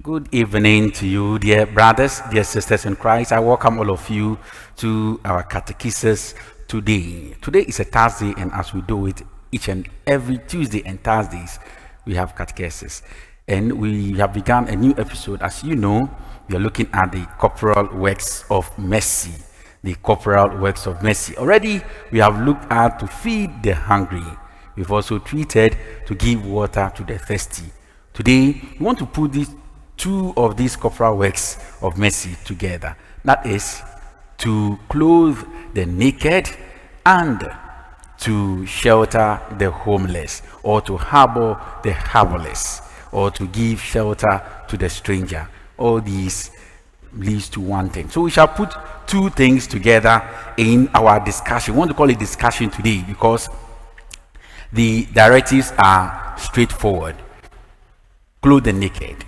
Good evening to you, dear brothers, dear sisters in Christ. I welcome all of you to our catechesis today. Today is a Thursday, and as we do it each and every Tuesday and Thursdays, we have catechesis. And we have begun a new episode. As you know, we are looking at the corporal works of mercy. The corporal works of mercy. Already, we have looked at to feed the hungry. We've also treated to give water to the thirsty. Today, we want to put these two of these corporal works of mercy together. That is to clothe the naked and to shelter the homeless, or to harbor the harborless, or to give shelter to the stranger. All these leads to one thing. So we shall put two things together in our discussion. We want to call it discussion today because the directives are straightforward. Clothe the naked,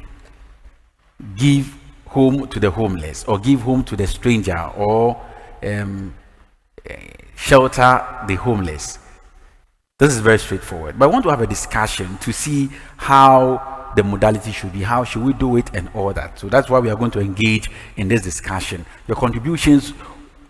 give home to the homeless, or give home to the stranger, or shelter the homeless. This is very straightforward, but I want to have a discussion to see how the modality should be, how should we do it, and all that. So that's why we are going to engage in this discussion. Your contributions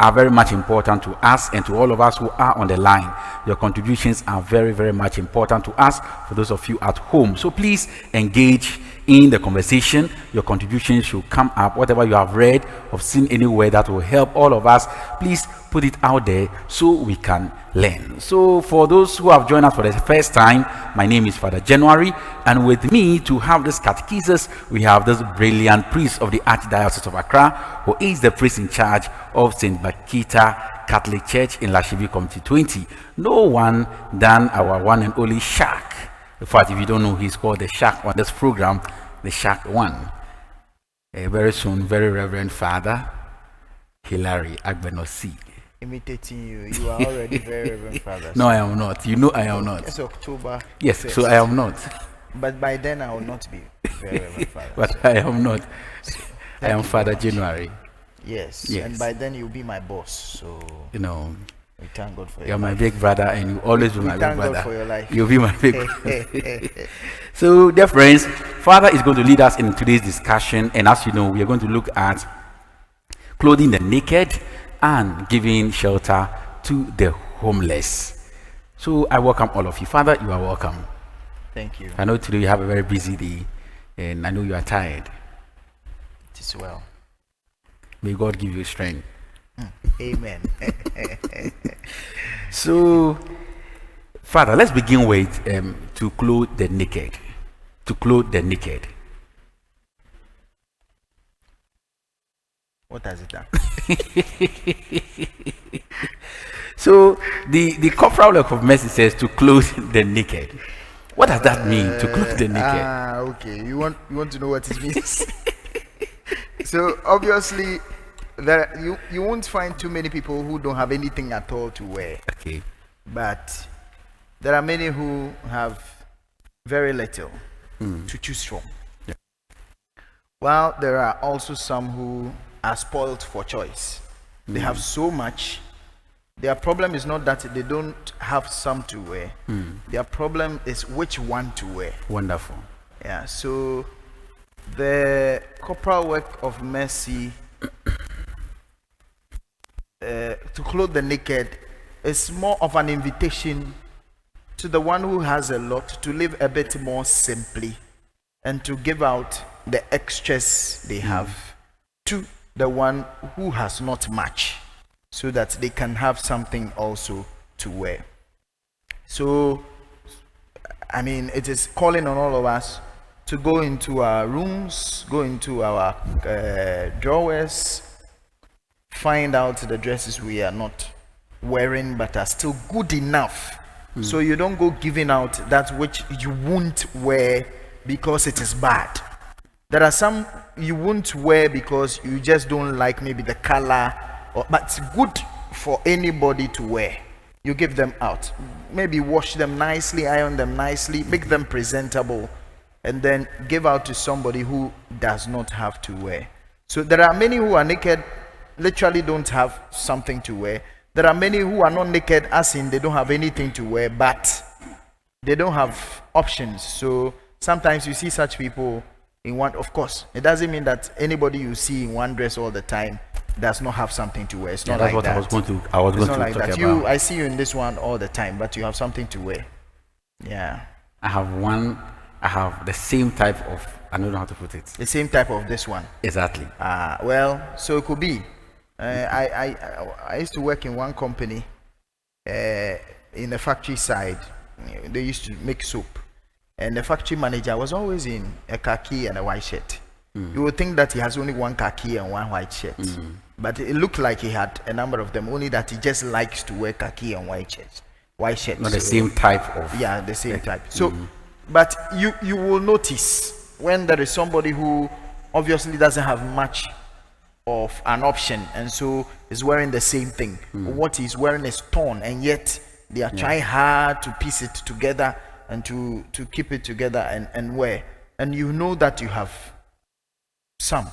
are very much important to us and to all of us who are on the line. Your contributions are very, very much important to us, for those of you at home. So please engage in the conversation. Your contributions should come up. Whatever you have read or seen anywhere that will help all of us, please put it out there so we can learn. So for those who have joined us for the first time, my name is Father January, and with me to have this catechesis, we have this brilliant priest of the Archdiocese of Accra, who is the priest in charge of St. Bakita Catholic Church in Lashibi Community 20. No one than our one and only Shark. In fact, if you don't know, he's called the Shark on this program, the Shark One. Very soon, very Reverend Father Hilary Agbenosi. Imitating you. You are already very Reverend Father. No, I am not. You know I am not. It's October. Yes, 1st. so I am not. But by then I will not be very Reverend Father. But so. I am not. I am Father much. January. Yes. Yes. And by then you'll be my boss. So you know, we thank God for you're my big brother, and you always be my big thank brother. God for your life. You'll be my big brother. So, dear friends, Father is going to lead us in today's discussion, and as you know, we are going to look at clothing the naked and giving shelter to the homeless. So I welcome all of you. Father, you are welcome. Thank you. I know today you have a very busy day, and I know you are tired. It is well. May God give you strength. Amen. So, Father, let's begin with to clothe the naked. To clothe the naked. What has it done? So the corporal work of mercy says to clothe the naked. What does that mean, to clothe the naked? Okay. You want to know what it means? So obviously you won't find too many people who don't have anything at all to wear. Okay. But there are many who have very little to choose from. Yeah. While there are also some who are spoiled for choice. They have so much. Their problem is not that they don't have some to wear. Their problem is which one to wear. Wonderful. Yeah, so the corporal work of mercy to clothe the naked is more of an invitation to the one who has a lot to live a bit more simply and to give out the extras they have to the one who has not much, so that they can have something also to wear. So, I mean, it is calling on all of us to go into our rooms, go into our drawers, find out the dresses we are not wearing but are still good enough. So you don't go giving out that which you won't wear because it is bad. There are some you won't wear because you just don't like maybe the color, but it's good for anybody to wear. You give them out. Maybe wash them nicely, iron them nicely, make them presentable, and then give out to somebody who does not have to wear. So there are many who are naked, literally don't have something to wear. There are many who are not naked, as in they don't have anything to wear, but they don't have options. So sometimes you see such people in one. Of course, it doesn't mean that anybody you see in one dress all the time does not have something to wear. It's not that's like what that. I was going to talk about. I see you in this one all the time, but you have something to wear. Yeah. I have the same type of, I don't know how to put it. The same type of this one. Exactly. Well, so it could be. I used to work in one company in the factory side. They used to make soap, and the factory manager was always in a khaki and a white shirt. You would think that he has only one khaki and one white shirt, but it looked like he had a number of them, only that he just likes to wear khaki and white shirts. Not the same type of. Yeah, the same type. So, but you will notice when there is somebody who obviously doesn't have much of an option, and so is wearing the same thing. What he's wearing is torn, and yet they are trying hard to piece it together and to keep it together and wear. And you know that you have some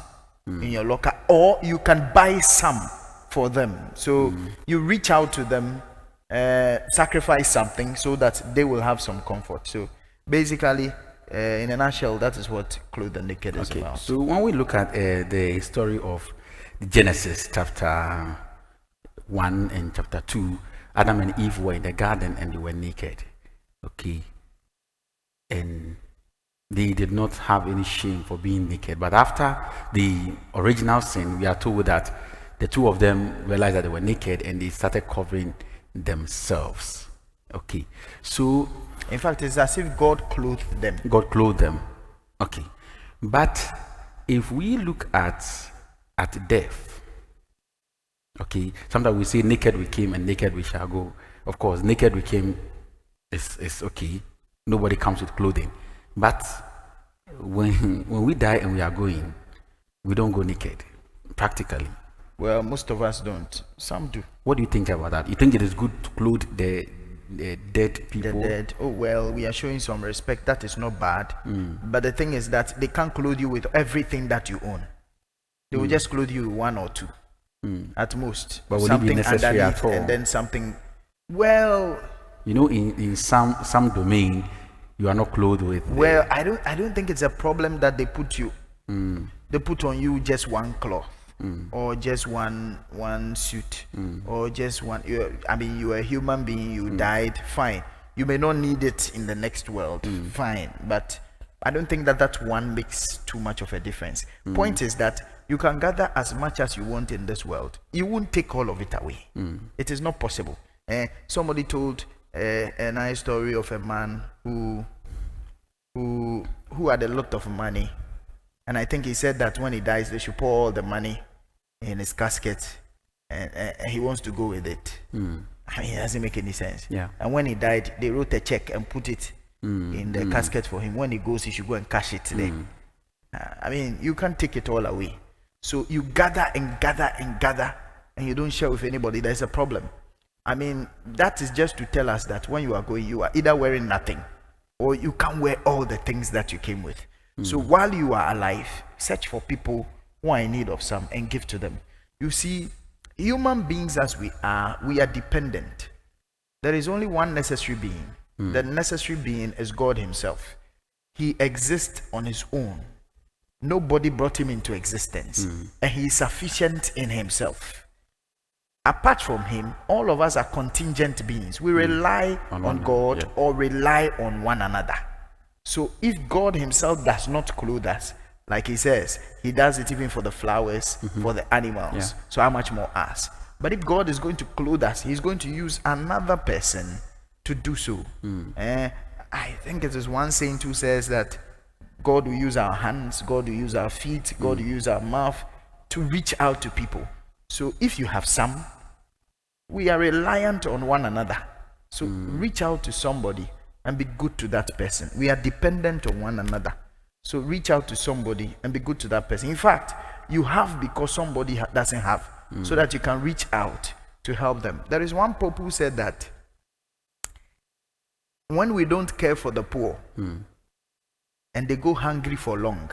in your locker, or you can buy some for them. So you reach out to them, sacrifice something so that they will have some comfort. So basically, in a nutshell, that is what Clothe the Naked is about. So when we look at the story of Genesis chapter 1 and chapter 2, Adam and Eve were in the garden and they were naked. Okay. And they did not have any shame for being naked. But after the original sin, we are told that the two of them realized that they were naked and they started covering themselves. Okay. So, in fact, it's as if God clothed them. God clothed them. Okay. But if we look at death, okay, sometimes we say naked we came and naked we shall go. Of course, naked we came is okay. Nobody comes with clothing. But when we die and we are going, we don't go naked, practically. Well, most of us don't. Some do. What do you think about that? You think it is good to clothe the dead people? The dead. Oh, well, we are showing some respect. That is not bad. But the thing is that they can't clothe you with everything that you own. They will just clothe you with one or two at most. But will it be necessary at all? And then something. Well, you know, in some domain, you are not clothed with. Well, I don't think it's a problem that they put you. They put on you just one cloth. Or just one suit, or just one. You're a human being. You died. Fine. You may not need it in the next world. Fine. But I don't think that one makes too much of a difference. Point is that you can gather as much as you want in this world. You won't take all of it away. It is not possible. Somebody told a nice story of a man who had a lot of money. And I think he said that when he dies, they should pour all the money in his casket, and he wants to go with it. It doesn't make any sense. Yeah. And when he died, they wrote a check and put it in the casket for him. When he goes, he should go and cash it there. You can't take it all away. So you gather and gather and gather, and you don't share with anybody. There's a problem. That is just to tell us that when you are going, you are either wearing nothing, or you can't wear all the things that you came with. So while you are alive, search for people who are in need of some and give to them. You see, human beings as we are dependent. There is only one necessary being. The necessary being is God himself. He exists on his own. Nobody brought him into existence. And he is sufficient in himself. Apart from him, all of us are contingent beings. We rely on God or rely on one another. So if God himself does not clothe us, like he says, he does it even for the flowers, for the animals. Yeah. So how much more us? But if God is going to clothe us, he's going to use another person to do so. I think it is one saint who says that God will use our hands, God will use our feet, God will use our mouth to reach out to people. So if you have some, we are reliant on one another. So reach out to somebody and be good to that person. We are dependent on one another. So reach out to somebody and be good to that person. In fact, you have because somebody doesn't have, so that you can reach out to help them. There is one pope who said that when we don't care for the poor and they go hungry for long,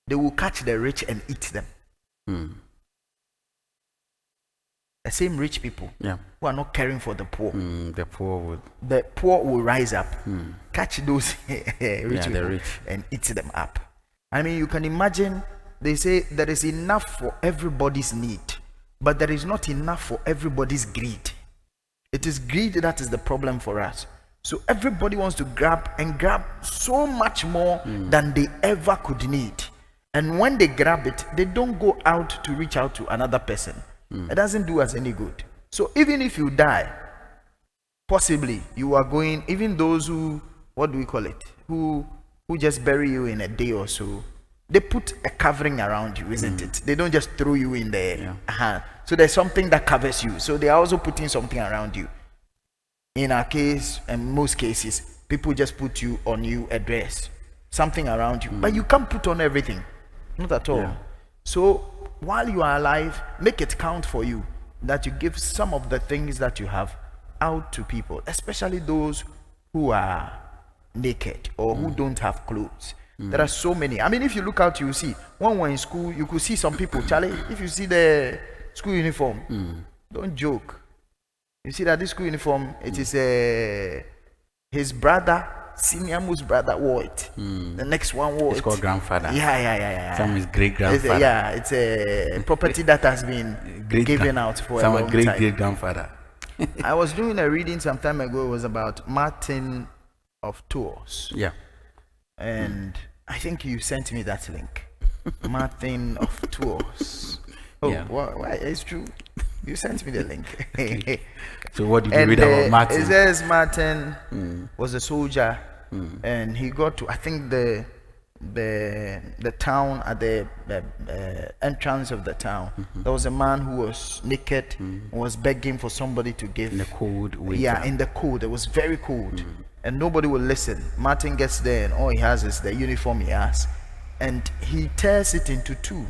they will catch the rich and eat them. The same rich people who are not caring for the poor. The poor will rise up, catch those rich people rich, and eat them up. I mean, you can imagine, they say there is enough for everybody's need, but there is not enough for everybody's greed. It is greed that is the problem for us. So everybody wants to grab so much more than they ever could need. And when they grab it, they don't go out to reach out to another person. It doesn't do us any good. So even if you die, possibly you are going, even those who, what do we call it, who just bury you in a day or so, they put a covering around you, isn't it? They don't just throw you in there. So there's something that covers you. So they are also putting something around you. In our case, and most cases, people just put you on you a dress, something around you, but you can't put on everything, not at all. So while you are alive, make it count for you that you give some of the things that you have out to people, especially those who are naked or who don't have clothes. There are so many. I mean, if you look out, you see, when we're in school, you could see some people, Charlie, if you see the school uniform, don't joke. You see that this school uniform, it is his brother, senior most brother wore it. The next one wore it. It's called grandfather. Yeah. Some is great grandfather. It's a property that has been given out for a long time. Some great grandfather. I was doing a reading some time ago. It was about Martin of Tours. Yeah. And I think you sent me that link. Martin of Tours. Oh, Yeah. why? It's true. You sent me the link. So what did you read about Martin? It says Martin was a soldier, and he got to, I think, the town, at the entrance of the town. There was a man who was naked and was begging for somebody to give. In the cold winter. Yeah, in the cold. It was very cold, and nobody will listen. Martin gets there, and all he has is the uniform he has, and he tears it into two.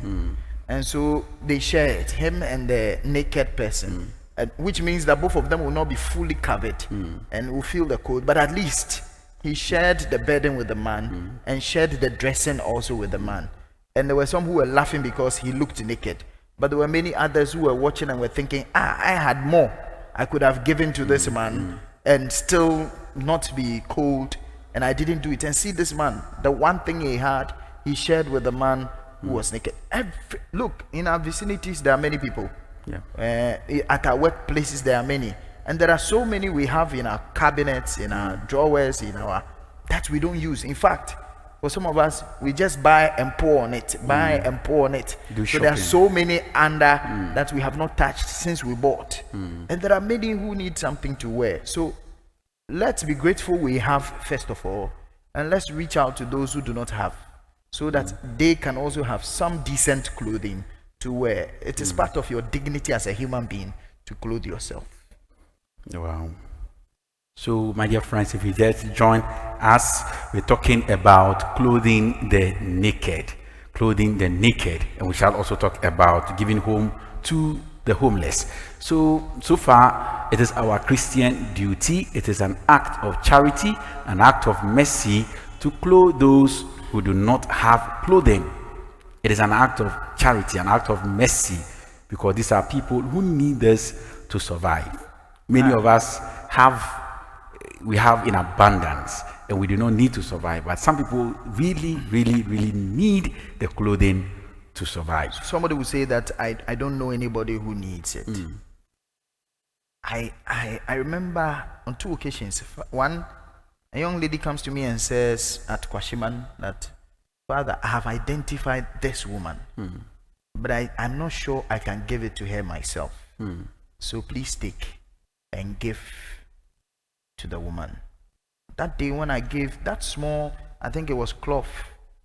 And so they share it, him and the naked person, which means that both of them will not be fully covered and will feel the cold, but at least he shared the burden with the man and shared the dressing also with the man. And there were some who were laughing because he looked naked, but there were many others who were watching and were thinking, I had more I could have given to this man and still not be cold, and I didn't do it. And see, this man, the one thing he had, he shared with the man who was naked. Look, in our vicinities there are many people. At our workplaces there are many, and there are so many we have in our cabinets, in our drawers, in our, that we don't use. In fact, for some of us, we just buy and pour on it, so there are so many under that we have not touched since we bought, and there are many who need something to wear. So let's be grateful we have, first of all, and let's reach out to those who do not have, so that they can also have some decent clothing to wear. It is part of your dignity as a human being to clothe yourself. Wow. So, my dear friends, if you just join us, we're talking about clothing the naked. Clothing the naked. And we shall also talk about giving home to the homeless. So far, it is our Christian duty. It is an act of charity, an act of mercy to clothe those who do not have clothing. It is an act of charity, an act of mercy, because these are people who need us to survive. Many of us we have in abundance and we do not need to survive, but some people really need the clothing to survive. Somebody will say that I don't know anybody who needs it. I remember on 2 occasions. One, a young lady comes to me and says at Kwashiman that, Father, I have identified this woman, but I'm not sure I can give it to her myself. So please take and give to the woman. That day when I gave that small, I think it was cloth,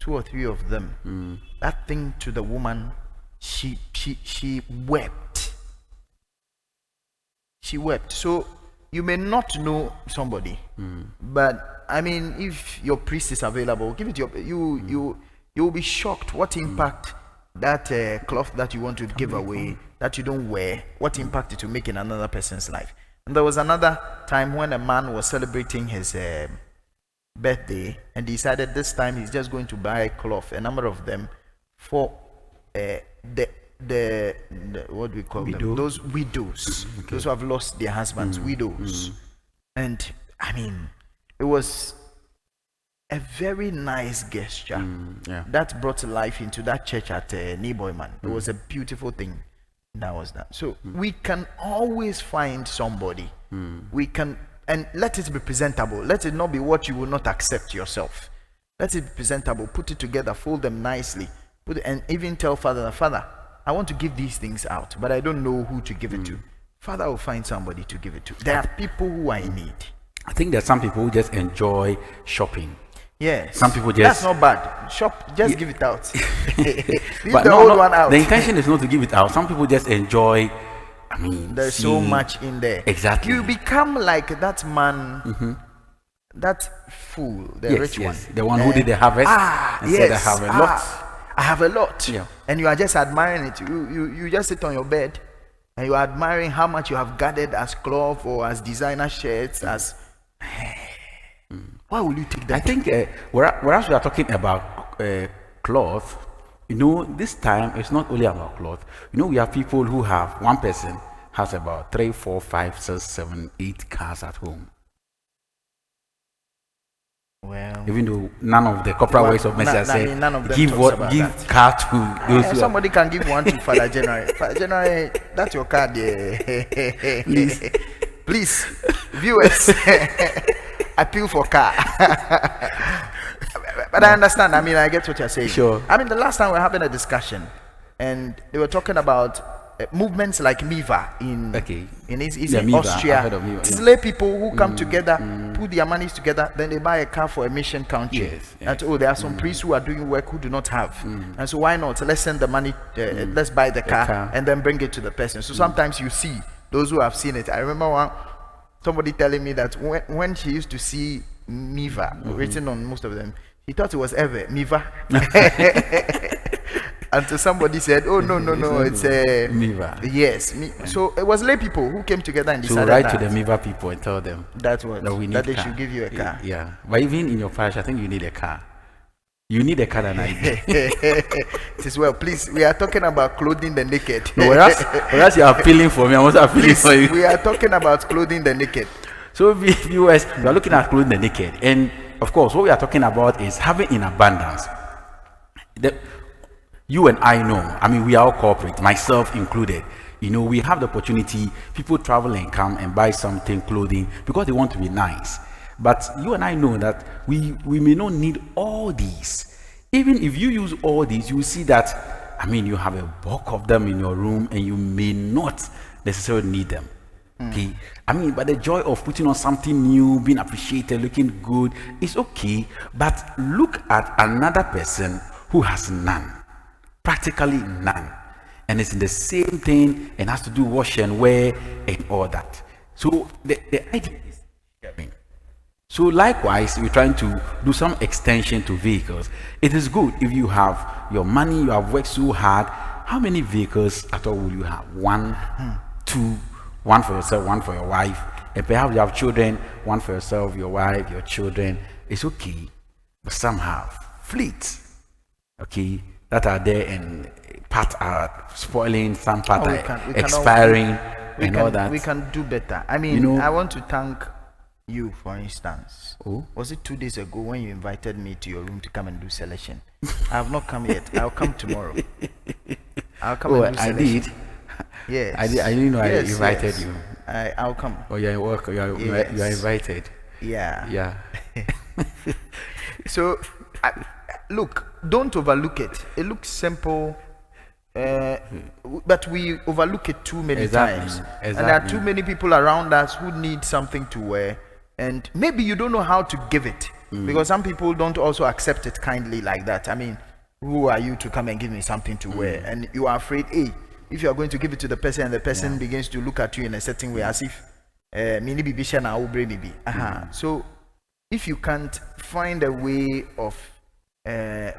2 or 3 of them, that thing to the woman, she wept. She wept. So you may not know somebody, but I mean, if your priest is available, give it to you will be shocked what impact that cloth that you want to give away, that you don't wear, what impact it will make in another person's life. And there was another time when a man was celebrating his birthday and decided this time he's just going to buy cloth, a number of them, for the what do we call them? Those widows, those who have lost their husbands, widows. And I mean, it was a very nice gesture Yeah. that brought life into that church at Niboyman. It was a beautiful thing that was done. So we can always find somebody. We can, and let it be presentable. Let it not be what you will not accept yourself. Let it be presentable. Put it together, fold them nicely, and even tell Father, Father, I want to give these things out, but I don't know who to give it to. Father will find somebody to give it to. There are people who are in need. I think there's some people who just enjoy shopping. Yes. Some people just. That's not bad. Shop, just give it out. Leave But the no, old no, one out. the intention is not to give it out. Some people just enjoy. I mean, There's so much in there. Exactly. You become like that man, that fool, the rich one. The one who did the harvest and said, I have a lot. I have a lot. Yeah. And you are just admiring it. You just sit on your bed and you are admiring how much you have gathered as cloth or as designer shirts. As why will you take that? I think whereas we are talking about cloth, this time it's not only about cloth. We have people who have, one person has about 3, 4, 5, 6, 7, 8 cars at home. Well, Even though none of the corporate ways of mercy say none of them give talks about give that. car to those who somebody can give one to Father January. Father January, that's your card. Please, viewers, appeal for car. But I understand. I mean, I get what you're saying. Sure. I mean, the last time we were having a discussion, and they were talking about movements like Miva in Miva. Austria. I've heard of Miva, It's lay people who come together, put their monies together, then they buy a car for a mission country. Yes. And there are some priests who are doing work who do not have, and so why not? Let's send the money. Let's buy the car and then bring it to the person. So sometimes you see those who have seen it. I remember somebody telling me that when she used to see Miva written on most of them, he thought it was Eve Miva. Until somebody said, "Oh no, it's a Miva." Yes, so it was lay people who came together and decided So write to the Miva people and tell them that they car. should give you a car. Yeah, but even in your parish, I think you need a car. You need a car than I do. It is well. Please, we are talking about clothing the naked. No, whereas you are appealing for me, I'm also appealing for you. We are talking about clothing the naked. So viewers, we are looking at clothing the naked, and of course, what we are talking about is having in abundance. You and I know, I mean, we are all corporate, myself included. We have the opportunity, people travel and come and buy something, clothing, because they want to be nice. But you and I know that we may not need all these. Even if you use all these, you will see that, I mean, you have a bulk of them in your room and you may not necessarily need them. Okay, I mean, but the joy of putting on something new, being appreciated, looking good is okay. But look at another person who has none. Practically none, and it's in the same thing and has to do wash and wear and all that. So the idea is sharing. So likewise, we're trying to do some extension to vehicles. It is good if you have your money, you have worked so hard. How many vehicles at all will you have? 1, 2, one for yourself, one for your wife, and perhaps you have children, one for yourself, your wife, your children. It's okay, but some have fleets. Okay, that are there and part are spoiling, some part are expiring, all that. We can do better. I mean, I want to thank you, for instance. Oh? Was it 2 days ago when you invited me to your room to come and do selection? I have not come yet. I'll come tomorrow. I'll come and do selection. I did. Yes. I didn't know I invited you. I'll come. Oh, you're welcome. You are invited. Yeah. Yeah. So, look, don't overlook it. It looks simple, but we overlook it too many times. And there are too many people around us who need something to wear, and maybe you don't know how to give it, because some people don't also accept it kindly like that. I mean, who are you to come and give me something to wear? And you are afraid, if you are going to give it to the person and the person begins to look at you in a certain way as if so if you can't find a way of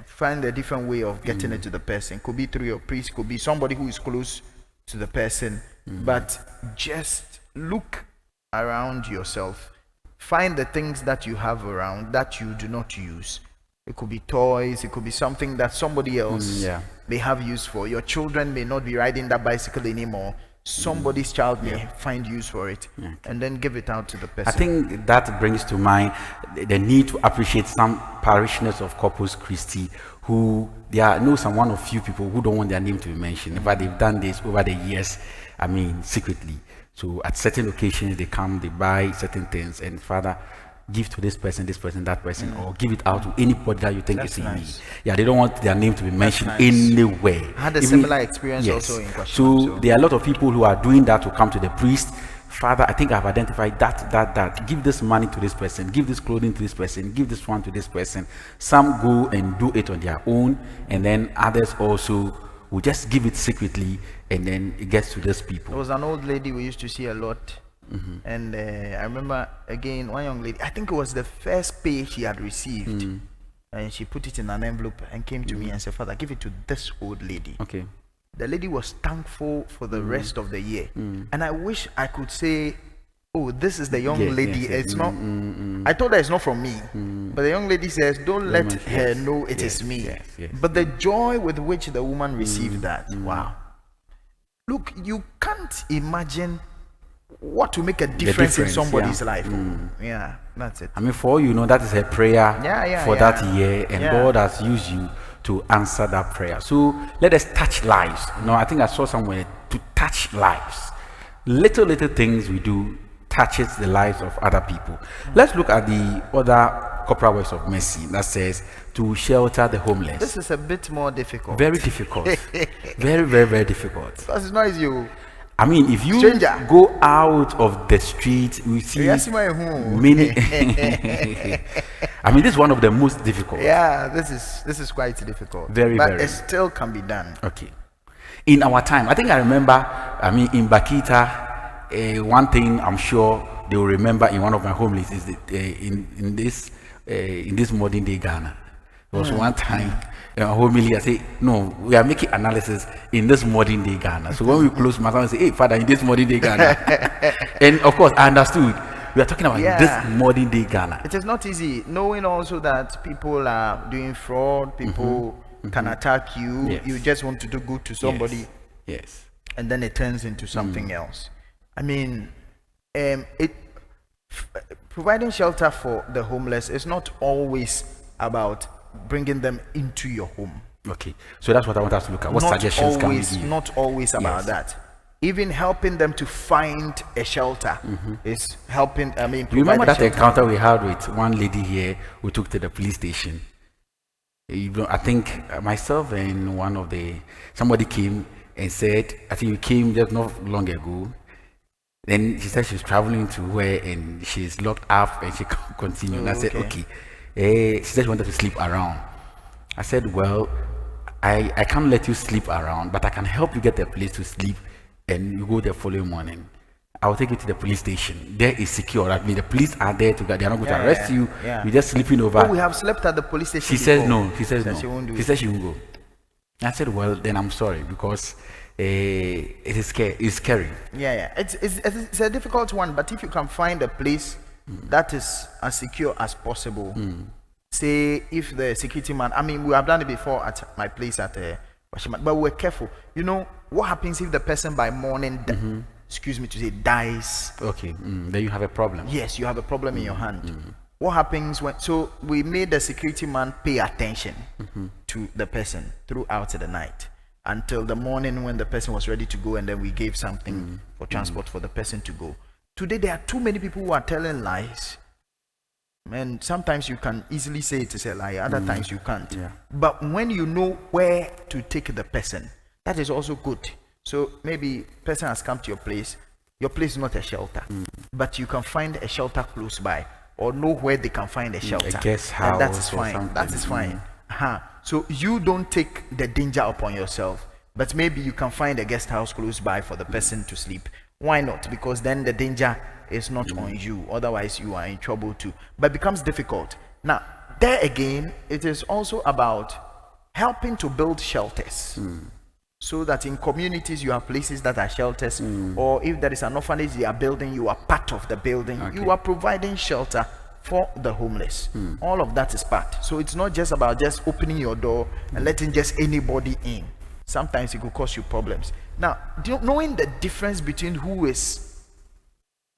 find a different way of getting it to the person, could be through your priest, could be somebody who is close to the person, but just look around yourself, find the things that you have around that you do not use. It could be toys, it could be something that somebody else may have use for. Your children may not be riding that bicycle anymore. Somebody's child may find use for it, and then give it out to the person. I think that brings to mind the need to appreciate some parishioners of Corpus Christi who I know one of few people who don't want their name to be mentioned. In fact, they've done this over the years, secretly. So at certain occasions, they come, they buy certain things, and Father, give to this person, that person, or give it out to anybody that you think is in need. Yeah, they don't want their name to be mentioned anywhere. I had a similar experience also in question. So there are a lot of people who are doing that to come to the priest. Father, I think I've identified that. Give this money to this person, give this clothing to this person, give this one to this person. Some go and do it on their own, and then others also will just give it secretly, and then it gets to those people. There was an old lady we used to see a lot. And I remember again one young lady, I think it was the first pay she had received, and she put it in an envelope and came to me and said, Father, give it to this old lady. Okay. The lady was thankful for the rest of the year, and I wish I could say, oh, this is the young lady. It's not I told her it's not from me, but the young lady says, don't let her know it is me. But the joy with which the woman received that, wow. Look, you can't imagine what to make a difference in somebody's life. Yeah, that's it. I mean, for all you know, that is a prayer for that year, and God has used you to answer that prayer. So let us touch lives. I think I saw somewhere to touch lives. Little things we do touches the lives of other people. Let's look at the other corporal works of mercy that says to shelter the homeless. This is a bit more difficult. Very difficult. very difficult. Because it's not easy. I mean, if you go out of the street, we see many. I mean, this is one of the most difficult. Yeah, this is quite difficult. But it still can be done. Okay. In our time, I think I remember. I mean, in Bakita, one thing I'm sure they will remember in one of my homeless is that in this modern day Ghana, there was one time. Homily, I say, no, we are making analysis in this modern day Ghana. So when we close my mouth, I say, hey, Father, in this modern day Ghana. And of course, I understood. We are talking about this modern day Ghana. It is not easy, knowing also that people are doing fraud, people can attack you. Yes. You just want to do good to somebody. Yes. And then it turns into something else. I mean, providing shelter for the homeless is not always about bringing them into your home. Okay, so that's what I want us to look at. What suggestions can we give? Not always about that. Even helping them to find a shelter is helping. I mean, you remember that encounter we had with one lady here who took to the police station? I think myself and somebody came and said, I think you came just not long ago. Then she said she's traveling to where and she's locked up and she can't continue. And I said, okay. She said she wanted to sleep around. I said, well, I can't let you sleep around, but I can help you get a place to sleep, and you go the following morning. I'll take you to the police station. There is secure. I mean, the police are there to guard. They are not going to arrest you. You're just sleeping over. Oh, we have slept at the police station. She says no. She says no. She says she won't go. I said, well, then I'm sorry, because it's scary. It's a difficult one, but if you can find a place that is as secure as possible. Say if the security man, I mean, we have done it before at my place at Washiman, but we're careful. You know what happens if the person by morning, excuse me to say, dies? Okay, then you have a problem. Yes, you have a problem in your hand. What happens when? So we made the security man pay attention to the person throughout the night until the morning when the person was ready to go, and then we gave something for transport for the person to go. Today, there are too many people who are telling lies. And sometimes you can easily say it is a lie, other times you can't. But when you know where to take the person, that is also good. So maybe person has come to your place is not a shelter, but you can find a shelter close by, or know where they can find a shelter. A guest house, and that is fine. That is fine. So you don't take the danger upon yourself, but maybe you can find a guest house close by for the person to sleep. Why not? Because then the danger is not on you. Otherwise, you are in trouble too. But it becomes difficult. Now, there again, it is also about helping to build shelters. So that in communities you have places that are shelters, or if there is an orphanage they are building, you are part of the building. You are providing shelter for the homeless. All of that is part. So it's not just about just opening your door and letting just anybody in. Sometimes it could cause you problems. Now, knowing the difference between who is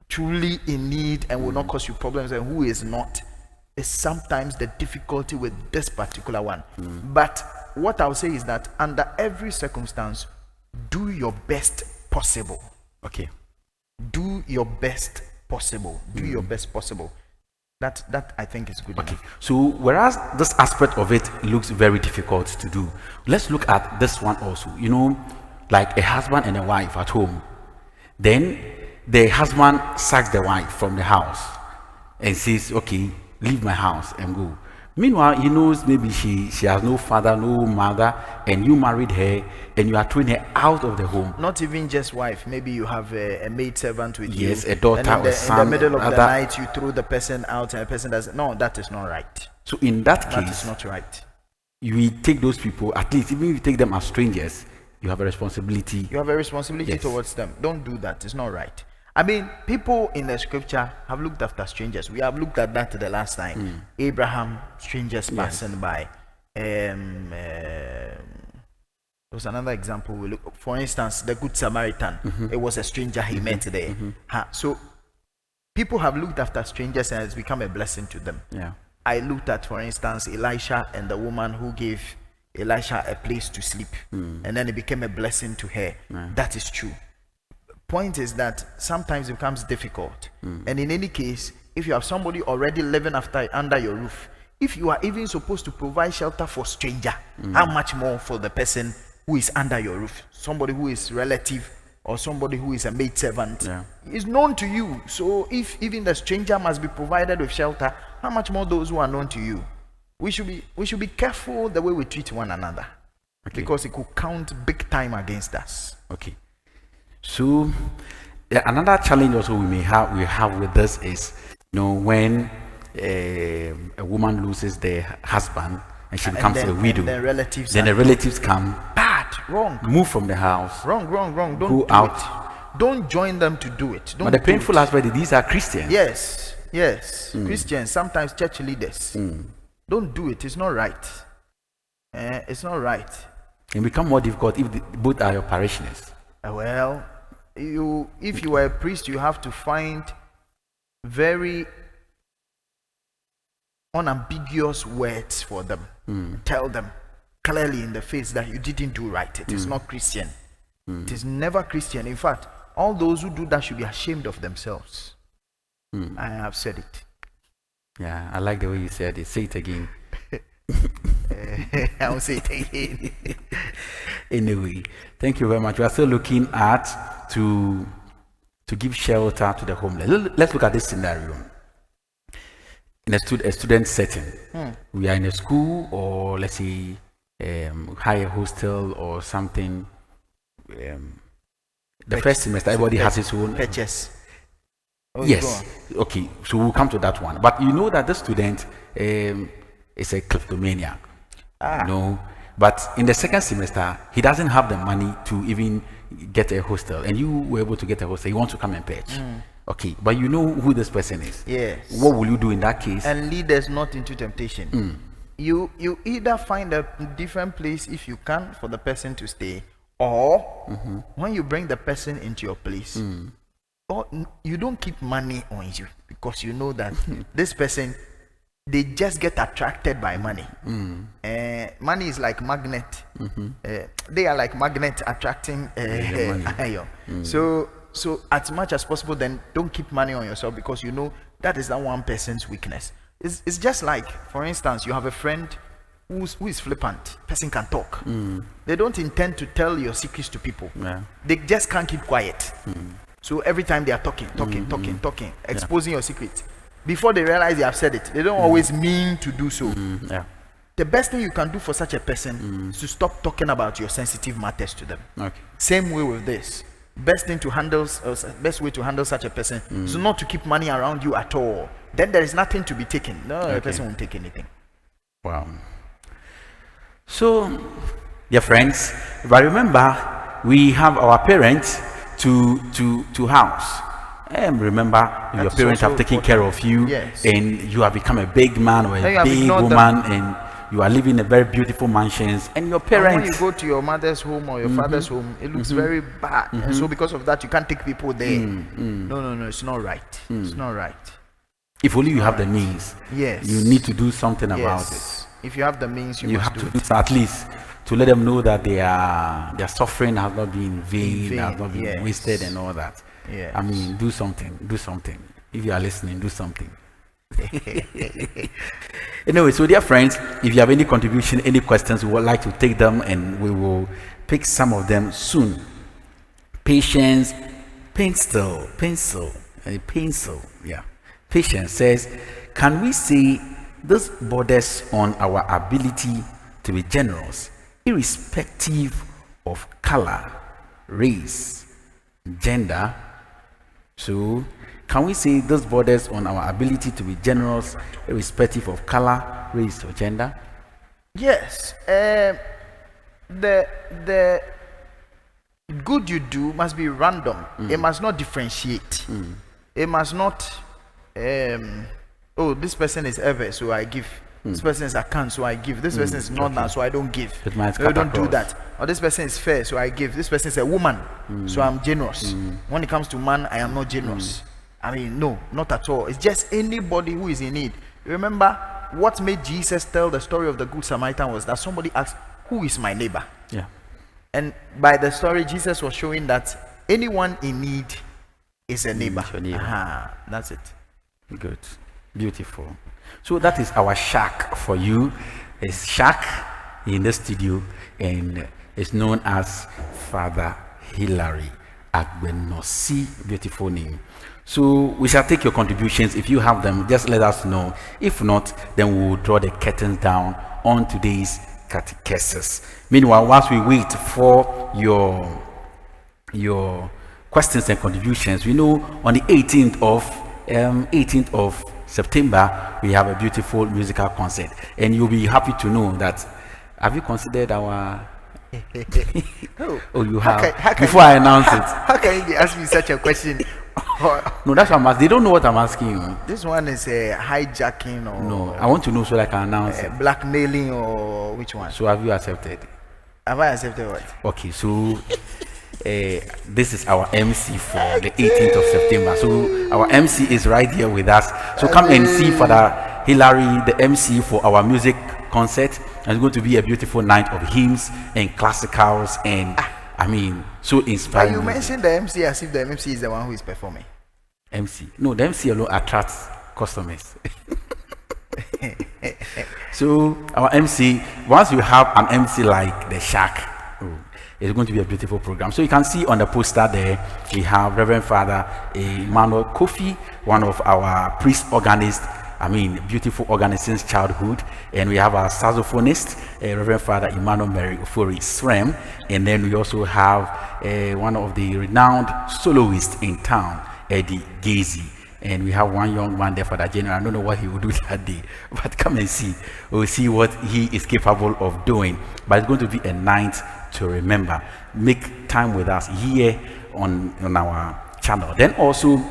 truly in need and will not cause you problems and who is not, is sometimes the difficulty with this particular one. But what I'll say is that under every circumstance, do your best possible. Okay. Do your best possible. Do your best possible. That I think is good. Okay. Enough. So whereas this aspect of it looks very difficult to do, let's look at this one also. You know, like a husband and a wife at home. Then the husband sacks the wife from the house and says, okay, leave my house and go. Meanwhile, he knows maybe she has no father, no mother, and you married her and you are throwing her out of the home. Not even just wife. Maybe you have a maid servant with you. Yes, a daughter and or son. in the middle of brother. the night, you throw the person out and the person doesn't. No, that is not right. So in that That case, is not right. you take those people, at least even if you take them as strangers, you have a responsibility. You have a responsibility Yes. towards them. Don't do that. It's not right. I mean, people in the scripture have looked after strangers. We have looked at that the last time. Abraham, strangers passing by. There was another example. We look, for instance, the Good Samaritan. It was a stranger he met there. So people have looked after strangers and it's become a blessing to them. Yeah. I looked at, for instance, Elisha and the woman who gave Elisha a place to sleep, and then it became a blessing to her. That is true. Point is that sometimes it becomes difficult, and in any case, if you have somebody already living under your roof, if you are even supposed to provide shelter for stranger, how much more for the person who is under your roof, somebody who is relative or somebody who is a maid servant, is known to you. So if even the stranger must be provided with shelter, how much more those who are known to you? We should be careful the way we treat one another, because it could count big time against us. Okay. So another challenge also we have with this is, you know, when a woman loses their husband and she becomes a widow, and then the relatives come, bad, wrong, move from the house, wrong. Don't go do out. it. Don't join them to do it. Don't But the do painful it. aspect is these are Christians. Yes. Christians, sometimes church leaders. Don't do it. It's not right. It's not right. It become more difficult if both are your parishioners. Well, if you are a priest, you have to find very unambiguous words for them. Tell them clearly in the face that you didn't do right. It is not Christian. It is never Christian. In fact, all those who do that should be ashamed of themselves. I have said it. Yeah, I like the way you said it. Say it again. I will say it again. Anyway, thank you very much. We are still looking at to give shelter to the homeless. Let's look at this scenario. In a student setting, we are in a school, or let's say higher hostel or something. The first semester, everybody has his own. Purchase. Yes. Okay. So we'll come to that one. But you know that the student is a kleptomaniac. You know. But in the second semester, he doesn't have the money to even get a hostel, and you were able to get a hostel. You want to come and purchase. Okay. But you know who this person is. Yes. What will you do in that case? And lead us not into temptation. You either find a different place if you can for the person to stay, or when you bring the person into your place, or you don't keep money on you, because you know that this person, they just get attracted by money. Money is like magnet. They are like magnet attracting iron. So as much as possible, then don't keep money on yourself, because you know that is that one person's weakness. It's just like, for instance, you have a friend who is flippant. Person can talk. They don't intend to tell your secrets to people. They just can't keep quiet. So every time they are talking, exposing your secrets, before they realize they have said it, they don't always mean to do so. The best thing you can do for such a person is to stop talking about your sensitive matters to them. Same way with this. Best way to handle such a person is not to keep money around you at all. Then there is nothing to be taken. The person won't take anything. Wow. So, dear friends, if I remember, we have our parents to house. And remember, your parents have taken care of you, and you have become a big man or a big woman, and you are living in a very beautiful mansions, and your parents. And when you go to your mother's home or your father's home, it looks very bad, and so because of that, you can't take people there. No, it's not right. It's not right. If only you have the means. Yes. You need to do something about it. Yes. If you have the means, you You must have do to it. do at least to let them know that their suffering has not been in vain, vain, has not been yes. wasted and all that. Yes. I mean, do something. If you are listening, do something. Anyway, so dear friends, if you have any contribution, any questions, we would like to take them and we will pick some of them soon. Patience, pencil, yeah. Patience says, can we say this borders on our ability to be generous, irrespective of color, race, gender? So, can we say this borders on our ability to be generous, irrespective of color, race, or gender? Yes. The good you do must be random. It must not differentiate. It must not. Oh, this person is ever, so I give. This person is Akan, so I give. This person is Northern, so I don't give. No, don't do that. Or this person is fair, so I give. This person is a woman, so I'm generous. When it comes to man, I am not generous. I mean, no, not at all. It's just anybody who is in need. Remember, what made Jesus tell the story of the Good Samaritan was that somebody asked, who is my neighbor? Yeah. And by the story, Jesus was showing that anyone in need is a neighbor. That's it. Good. Beautiful. So that is our shack for you. It's shack in the studio and it's known as Father Hilary Agbenosi. Beautiful name. So we shall take your contributions. If you have them, just let us know. If not, then we will draw the curtains down on today's catechesis. Meanwhile, whilst we wait for your questions and contributions, we know on the 18th of September we have a beautiful musical concert, and you'll be happy to know that. Have you considered our? Oh, you have. Before I announce it, how can you be asking me such a question? No, that's what I'm asking. They don't know what I'm asking you. This one is hijacking or no? I want to know so that I can announce it. Blackmailing or which one? So have you accepted? Have I accepted what? Okay, so this is our MC for the 18th of September. So our MC is right here with us. So come and see Father Hilary, the MC for our music concert. And it's going to be a beautiful night of hymns and classicals and I mean, so inspiring. You mentioned the MC as if the MC is the one who is performing. MC? No, the MC alone attracts customers. So our MC, once you have an MC like the Shack, it's going to be a beautiful program. So you can see on the poster there, we have Reverend Father Emmanuel Kofi, one of our priest organists. I mean, beautiful organist since childhood. And we have our saxophonist, Reverend Father Emmanuel Mary Ofori Srem. And then we also have one of the renowned soloists in town, Eddie Gazy. And we have one young man there, Father General. I don't know what he will do that day, but come and see. We'll see what he is capable of doing. But it's going to be a night to remember. Make time with us here on our channel. Then also,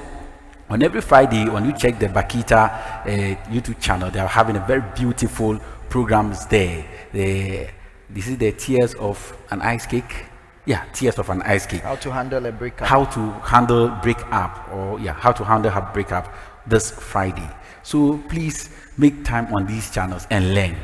on every Friday, when you check the Bakita YouTube channel, they are having a very beautiful programs there. This is the Tears of an Ice Cake. Yeah, Tears of an Ice Cake. How to handle a breakup. How to handle breakup, or yeah, how to handle her breakup this Friday. So please make time on these channels and learn.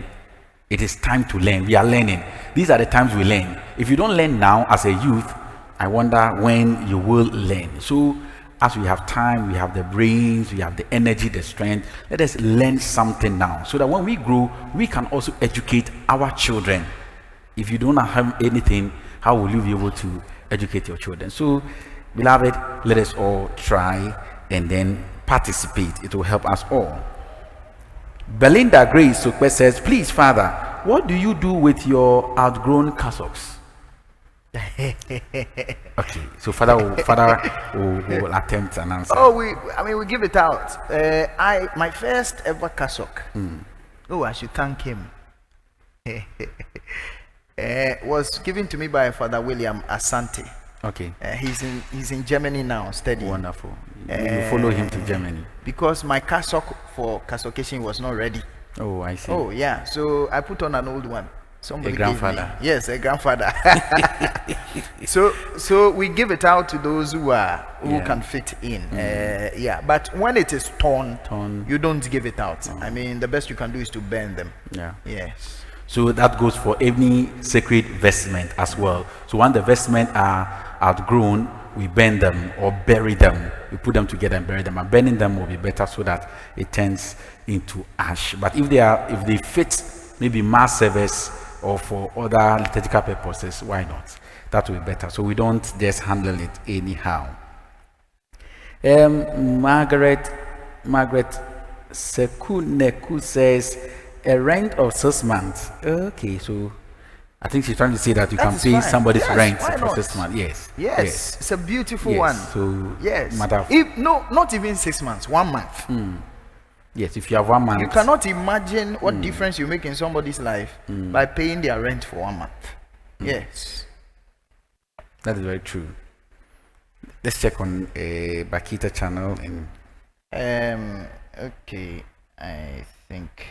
It is time to learn. We are learning. These are the times we learn. If you don't learn now as a youth, I wonder when you will learn. So as we have time, we have the brains, we have the energy, the strength, let us learn something now so that when we grow, we can also educate our children. If you don't have anything, how will you be able to educate your children? So, beloved, let us all try and then participate. It will help us all. Belinda Grace Sokwe says, please, Father, what do you do with your outgrown cassocks? Okay, so Father will attempt an answer. Oh, we give it out. My first ever cassock. Oh, I should thank him. Was given to me by Father William Asante. Okay. He's in Germany now studying. Wonderful. You follow him to Germany. Because my cassock for cassocation was not ready. Oh, I see. Oh, yeah. So I put on an old one. Somebody A gave me. grandfather. Yes, a grandfather. So we give it out to those who Yeah. can fit in. Yeah, but when it is torn, you don't give it out. I mean, the best you can do is to burn them. Yeah. Yes. So that goes for any sacred vestment as well. So when the vestments are outgrown, we burn them or bury them. We put them together and bury them. And burning them will be better so that it turns into ash. But if they fit maybe mass service or for other liturgical purposes, why not? That will be better. So we don't just handle it anyhow. Margaret Sekuneku says a rent of 6 months. Okay, so I think she's trying to say that you can pay somebody's rent for 6 months. Yes, it's a beautiful one. So yes, matter if no, not even 6 months, 1 month. Yes, if you have 1 month, you cannot imagine what difference you make in somebody's life by paying their rent for 1 month. Yes, that is very true. Let's check on a Bakita channel and okay, I think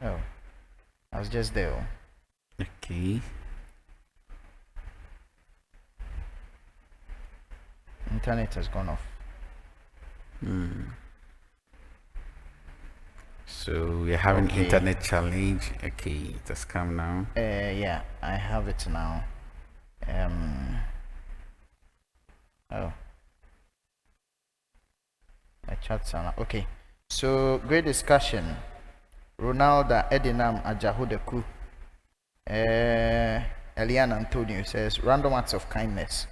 oh, I was just there. Okay. Internet has gone off. So we're having Okay. internet challenge. Okay, it has come now. Yeah, I have it now. Oh, my chat's on. Okay, so great discussion. Ronaldo Edinam Ajahodeku. Eliana Antonio says random acts of kindness.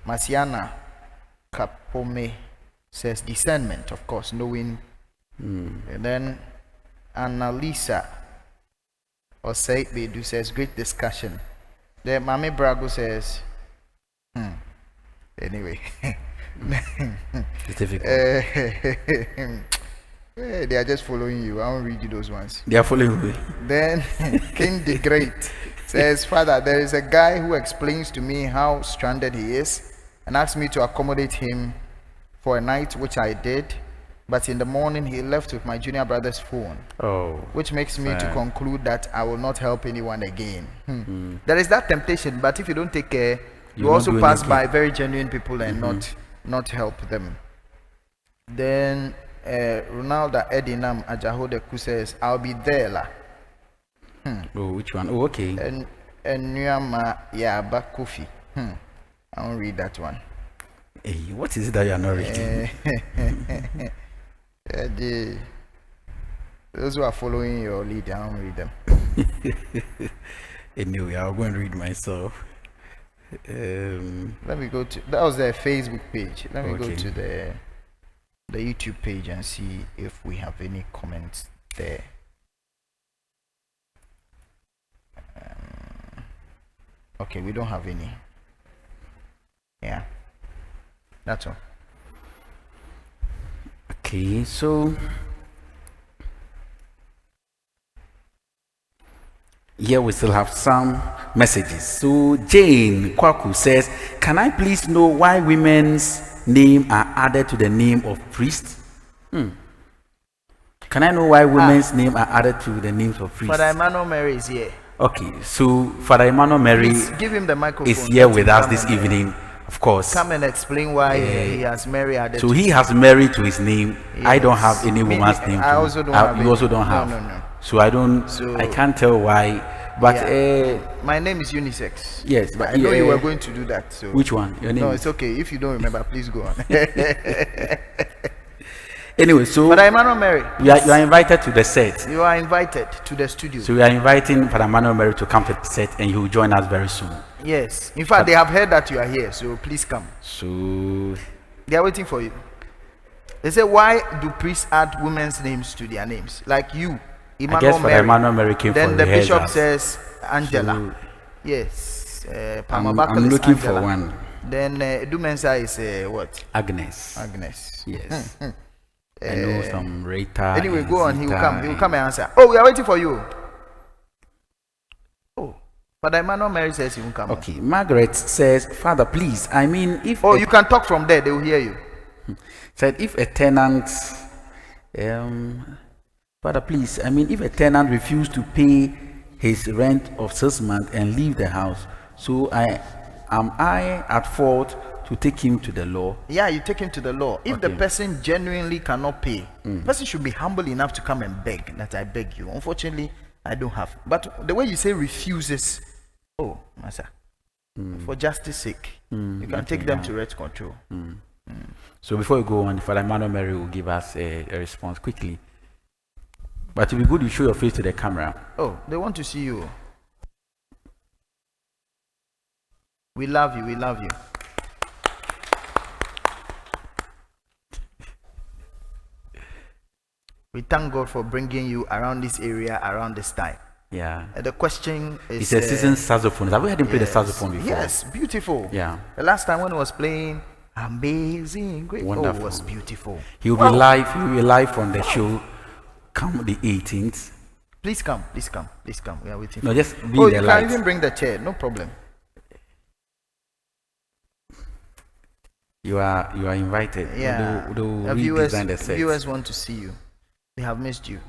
Masiana Kapome says discernment, of course, knowing. And then Annalisa Osei Bedu says great discussion. Then Mame Brago says anyway. It's difficult. They are just following you. I won't read you those ones. They are following me. Then King the Great says, Father, there is a guy who explains to me how stranded he is and asks me to accommodate him for a night, which I did. But in the morning, he left with my junior brother's phone, which makes me to conclude that I will not help anyone again. There is that temptation, but if you don't take care, you also pass by very genuine people and not help them. Then Ronaldo Edinam Ajahodeku says, I'll be there. La. Oh, which one? Oh, okay. And Nyama Yaba Kofi. I won't read that one. Hey, what is it that you are not reading? Those who are following your lead, I don't read them. Anyway, I'll go and read myself. Let me go to that was the Facebook page. Let me go to the YouTube page and see if we have any comments there. Okay, we don't have any. Yeah, that's all. Okay, so here we still have some messages. So Jane Kwaku says, can I please know why women's name are added to the name of priest? Can I know why women's name are added to the names of priests? Father Emmanuel Mary is here. Okay, so Father Emmanuel Mary give him the microphone. Is here with us this evening, of course. Come and explain why he has Mary added. So he has Mary to his name. Yes. I don't have any woman's name. I also don't have. You also don't have. No. So I don't. So I can't tell why. But my name is unisex. Yes, but I know you were going to do that. So which one? Your name? No, it's okay. If you don't remember, please go on. Anyway, so Father Emmanuel Mary, you are invited to the set. You are invited to the studio. So we are inviting Father Emmanuel Mary to come to the set, and he will join us very soon. Yes. In fact, they have heard that you are here, so please come. So they are waiting for you. They say, why do priests add women's names to their names? Like you, Emmanuel I guess Father Mary. Emmanuel Mary came then for the rehearsals. bishop says Angela. So, yes. I'm looking Angela. for one. Then Dumensa is what? Agnes. Yes. I know some Rita. Anyway, go on. He will come. He will come and answer. Oh, we are waiting for you. Oh, Father Emmanuel Mary says he will come. Okay. Margaret says, Father, please. I mean, if. Oh, you can talk from there. They will hear you. Said if a tenant, Father, please, I mean, if a tenant refused to pay his rent of 6 months and leave the house, so am I at fault to take him to the law? Yeah, you take him to the law. If the person genuinely cannot pay, the person should be humble enough to come and beg that I beg you. Unfortunately, I don't have. But the way you say refuses, oh, Master, for justice sake, you can take them to rent control. So before you go on, Father Emmanuel Mary will give us a response quickly. But it will be good you show your face to the camera. Oh, they want to see you. We love you. We love you. We thank God for bringing you around this area around this time. Yeah. The question is... It's a seasoned saxophone. Have we had him play the saxophone before? Yes, beautiful. Yeah. The last time when he was playing, amazing, great. Wonderful. Oh, it was beautiful. He will be live. He will be live on the show come the 18th. Please come. Please come. Please come. We are waiting. No, just be you the can light. even bring the chair. No problem. You are invited. Yeah. They will viewers, redesign the set. viewers want to see you. They have missed you.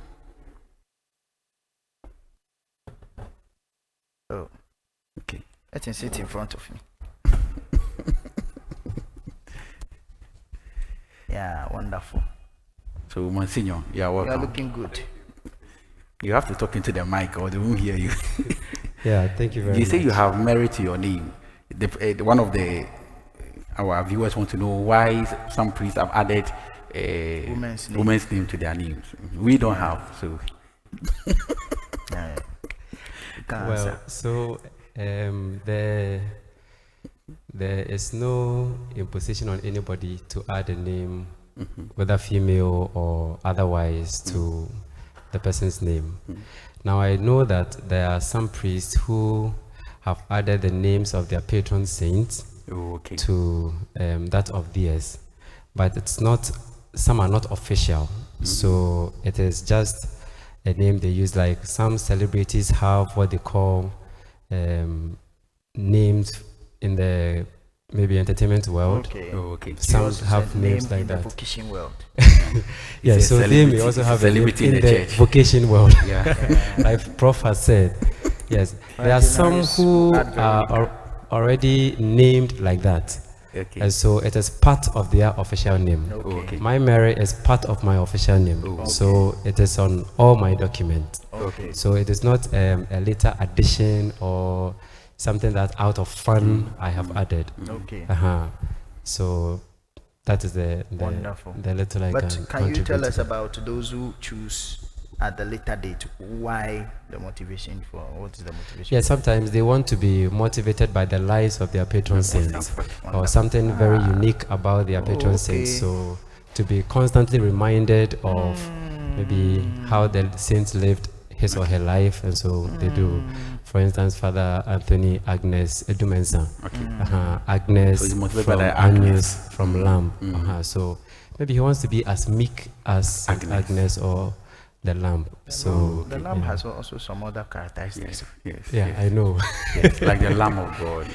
Oh. Okay. Let him sit in front of me. Yeah, wonderful. So, Monsignor, you are welcome. You are looking good. You have to talk into the mic or they won't hear you. Yeah, thank you very much. You say you have merit to your name. One of our viewers want to know why some priests have added woman's name to their names. We don't have, so. Yeah. Well, so there is no imposition on anybody to add a name, whether female or otherwise, to the person's name. Now I know that there are some priests who have added the names of their patron saints to that of theirs, but it's not. Some are not official, so it is just a name they use. Like some celebrities have what they call names in the maybe entertainment world. Some have names like in that. The vocation world. Yeah, so they may also have a name in the vocation world. Like Prof has said. Yes, there are some who are already named like that. And so it is part of their official name. My Mary is part of my official name. So it is on all my documents. So it is not a later addition or something that out of fun I have added. So that is the wonderful. The little I But can you tell us to. about those who choose at the later date? Why the motivation for? What is the motivation? Yeah, sometimes they want to be motivated by the lives of their patron saints or something very unique about their patron saints. So to be constantly reminded of maybe how the saints lived his or her life, and so they do. For instance, Father Anthony Agnes Edumensa, Agnes So from Agnes from Lamb. So maybe he wants to be as meek as Agnes or the lamb. So the lamb has also some other characteristics. Yes. I know. Like the Lamb of God.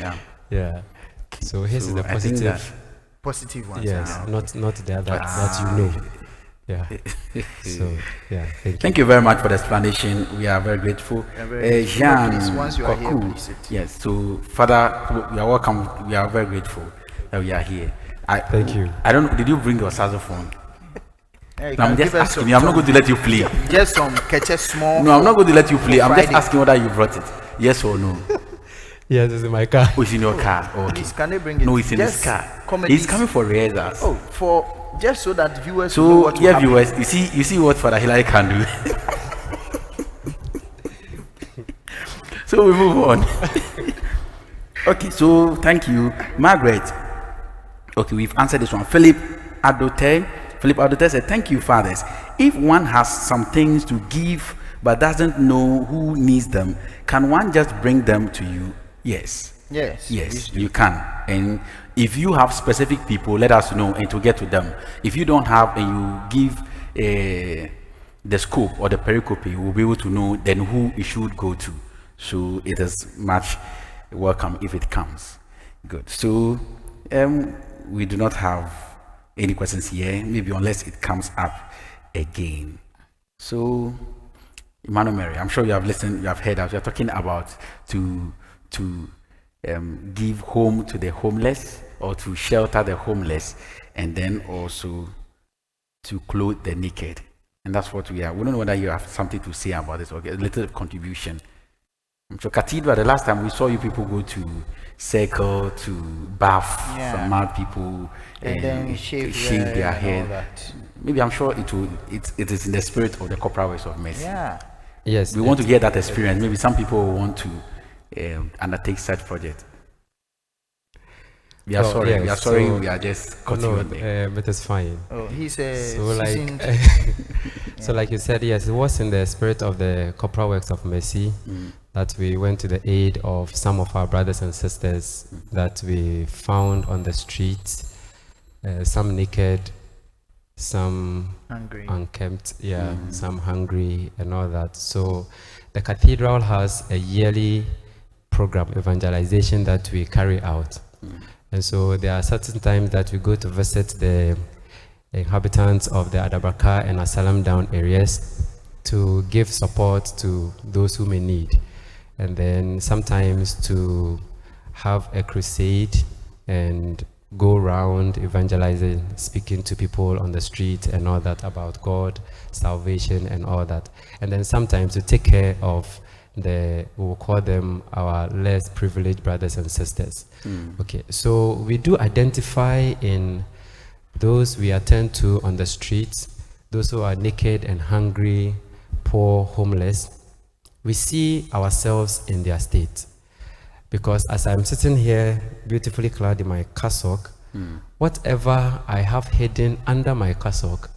Yeah. So his is the positive one. Yes, not the other that you know. Yeah. So thank you. Thank you very much for the explanation. We are very grateful. Jean once you are here, please sit. Yes. So Father, you are welcome. We are very grateful that we are here. Thank you. I don't know. Did you bring your saxophone? I'm just asking you. I'm not going to let you play. Just some catch small. No, I'm not going to let you play. I'm just asking whether you brought it. Yes or no? Yes, it's in my car. Oh, it's in your car. Oh, okay. Please, can they bring it? No, it's in his car. He's coming for rehearsals. Oh, for just so that viewers know what will happen. Viewers, you see what Father Hilary can do. So we move on. Okay, so thank you, Margaret. Okay, we've answered this one. Philip Adote said, thank you, fathers. If one has some things to give but doesn't know who needs them, can one just bring them to you? Yes, you can. And if you have specific people, let us know and to get to them. If you don't have and you give the scope or the pericope, we'll be able to know then who it should go to. So it is much welcome if it comes. Good. So we do not have any questions here? Maybe unless it comes up again. So, Emmanuel Mary, I'm sure you have listened, you have heard us. We are talking about to give home to the homeless, or to shelter the homeless, and then also to clothe the naked. And that's what we are. We don't know whether you have something to say about this or get a little contribution. So Cathedral, the last time we saw you people go to Circle to bath some mad people and then shave their hair. Maybe I'm sure it is in the spirit of the corporal works of mercy. Yeah. Yes. We want to get that experience. Maybe some people want to undertake such project. We are sorry. Yes, we are sorry. so, we are just caught you on there. but it's fine. Oh, he's a So like, so like you said, yes, it was in the spirit of the corporal works of mercy that we went to the aid of some of our brothers and sisters that we found on the streets, some naked, some hungry, unkempt, some hungry and all that. So the cathedral has a yearly program, evangelization, that we carry out. And so there are certain times that we go to visit the inhabitants of the Adabraka and Asalam Down areas to give support to those who may need. And then sometimes to have a crusade and go around evangelizing, speaking to people on the street and all that about God, salvation and all that. And then sometimes to take care of we'll call them our less privileged brothers and sisters. Okay, so we do identify in those we attend to on the streets, those who are naked and hungry, poor, homeless. We see ourselves in their state. Because as I'm sitting here, beautifully clad in my cassock, whatever I have hidden under my cassock,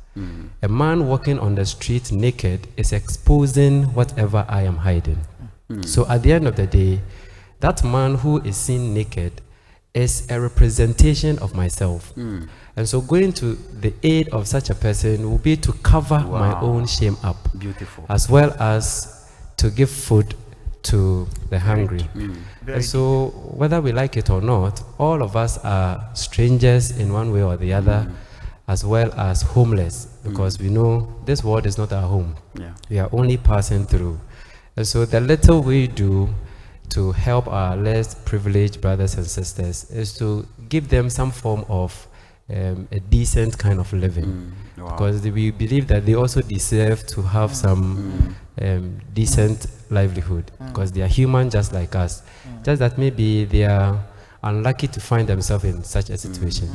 a man walking on the street naked is exposing whatever I am hiding. So at the end of the day, that man who is seen naked is a representation of myself. And so going to the aid of such a person will be to cover my own shame up. Beautiful. As well as to give food to the hungry. And so whether we like it or not, all of us are strangers in one way or the other, as well as homeless, because we know this world is not our home. We are only passing through. And so the little we do to help our less privileged brothers and sisters is to give them some form of a decent kind of living. Because we believe that they also deserve to have some decent livelihood, because they are human just like us. Just that maybe they are unlucky to find themselves in such a situation.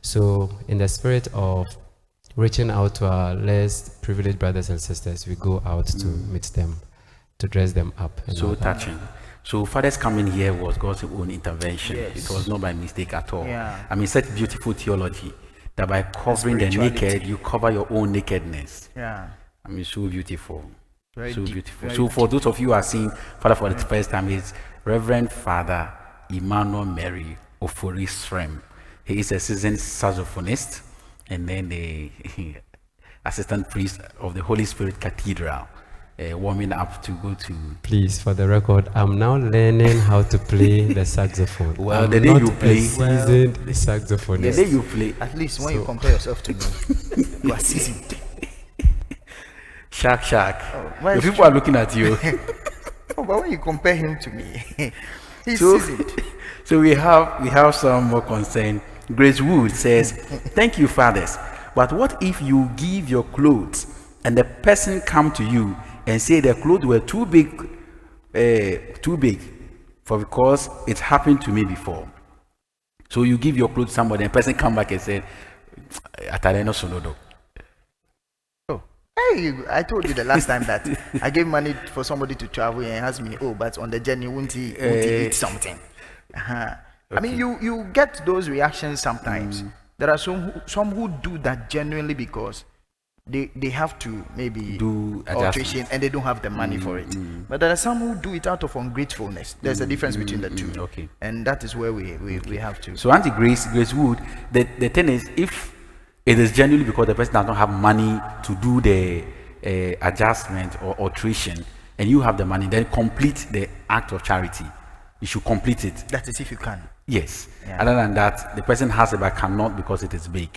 So in the spirit of reaching out to our less privileged brothers and sisters, we go out to meet them, to dress them up. So touching. So Father's coming here was God's own intervention. It was not by mistake at all. I mean, such beautiful theology that by covering the naked, you cover your own nakedness. I mean, so beautiful. Very so deep, beautiful. very So for those of you who are seeing Father for the first time, it's Reverend Father Emmanuel Mary Ofori Srem. He is a seasoned saxophonist and then the assistant priest of the Holy Spirit Cathedral. Warming up to go to. Please, for the record, I'm now learning how to play the saxophone. Well, I'm the day not you play, a seasoned saxophonist. The day you play, at least when you compare yourself to me, you are seasoned. Shark. Oh, the people are looking at you. Oh, but when you compare him to me, he's So- seasoned. So we have some more concern. Grace Wood says, "Thank you, fathers. But what if you give your clothes and the person come to you and say the clothes were too big for because it happened to me before? So you give your clothes to somebody and the person come back and say, Atareno sonodo." Oh, hey, I told you the last time that I gave money for somebody to travel and asked me, oh, but on the journey, won't he eat something? I mean, you get those reactions sometimes. There are some who do that genuinely because they have to maybe Do alteration adjustments. and they don't have the money for it. But there are some who do it out of ungratefulness. There's a difference between the two. Okay. And that is where we have to. So Auntie Grace Wood, the thing is, if it is genuinely because the person does not have money to do the adjustment or alteration, and you have the money, then complete the act of charity. You should complete it. That is if you can. Yes. Yeah. Other than that, the person has it but cannot because it is big.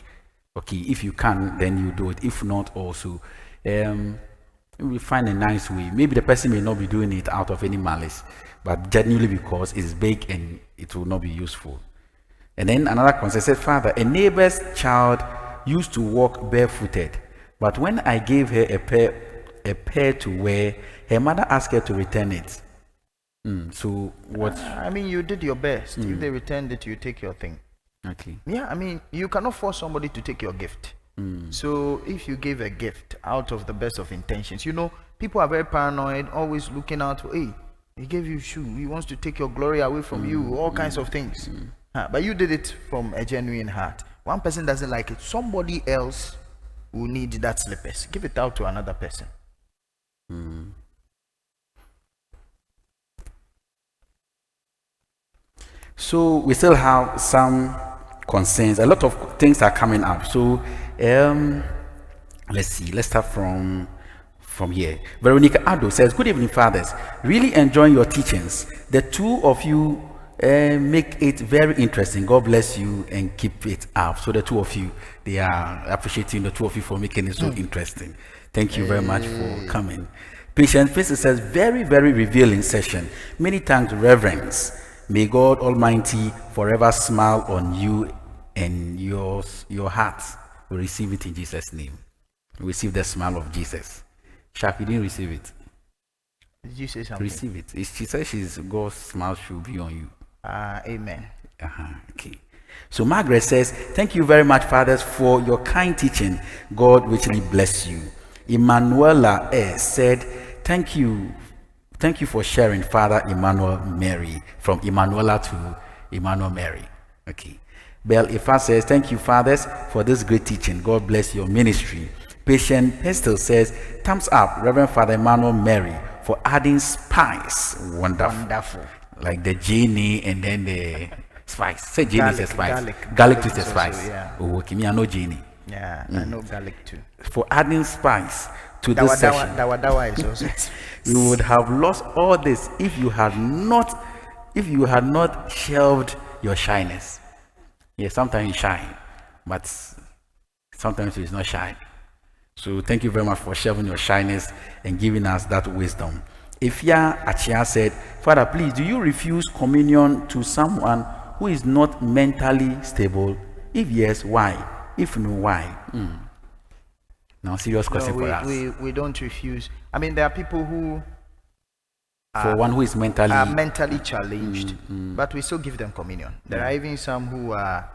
Okay, if you can, then you do it. If not, also, we find a nice way. Maybe the person may not be doing it out of any malice, but genuinely because it's big and it will not be useful. And then another concern said, Father, a neighbor's child used to walk barefooted, but when I gave her a pair to wear, her mother asked her to return it. So what? I mean, you did your best. If they returned it, you take your thing. Okay. Yeah, I mean, you cannot force somebody to take your gift. So if you gave a gift out of the best of intentions, you know, people are very paranoid, always looking out for, hey, he gave you shoe, he wants to take your glory away from you, all kinds of things. But you did it from a genuine heart. One person doesn't like it, somebody else will need that slippers. Give it out to another person. So we still have some concerns. A lot of things are coming up. So let's see. Let's start from here. Veronica Addo says, "Good evening, fathers. Really enjoying your teachings. The two of you make it very interesting. God bless you and keep it up." So the two of you, they are appreciating the two of you for making it so interesting. Thank you very much for coming. Patient Princess says, "Very, very revealing session. Many thanks, reverence. May God Almighty forever smile on you and your heart. We receive it in Jesus' name. We receive the smile of Jesus." Shaq, you didn't receive it. Did you say something? Receive it. She says God's smile should be on you. Amen. Okay. So Margaret says, "Thank you very much, fathers, for your kind teaching. God richly bless you." Emanuela said, Thank you for sharing, Father Emmanuel Mary." From Emanuela to Emmanuel Mary. Okay. Bell Ifa says, "Thank you, fathers, for this great teaching. God bless your ministry." Patient Pestle says, "Thumbs up, Reverend Father Emmanuel Mary, for adding spice." Wonderful. Like the genie and then the spice. Say genie is a spice. Garlic is a spice. Also, yeah. Oh, okay, me I know genie. Yeah, I know garlic too. For adding spice to this session. Dawa is also. You would have lost all this if you had not shelved your shyness. Yeah, sometimes you shine, but sometimes it's not shine. So thank you very much for shelving your shyness and giving us that wisdom. Ifya Achia said, "Father, please, do you refuse communion to someone who is not mentally stable? If yes, why? If no, why?" Now, serious question for us. We don't refuse. I mean, there are people who For one who is mentally challenged, but we still give them communion. There are even some who are,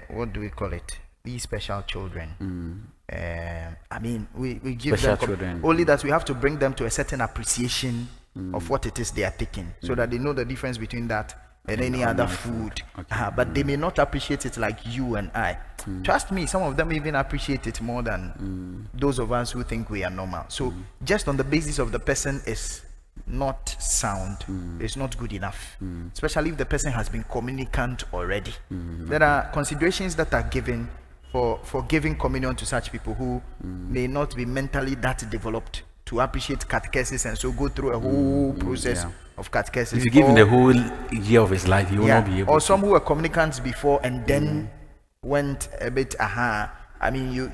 what do we call it? These special children. I mean, we give Special them children. only that we have to bring them to a certain appreciation of what it is they are taking, so that they know the difference between that and any other food. Okay. But they may not appreciate it like you and I. Trust me, some of them even appreciate it more than those of us who think we are normal. So just on the basis of the person is not sound, it's not good enough, especially if the person has been communicant already. There are considerations that are given for giving communion to such people who may not be mentally that developed to appreciate catechesis and so go through a whole process of catechesis. If you give him the whole year of his life, he will not be able or to. some who were communicants before and then went a bit I mean, you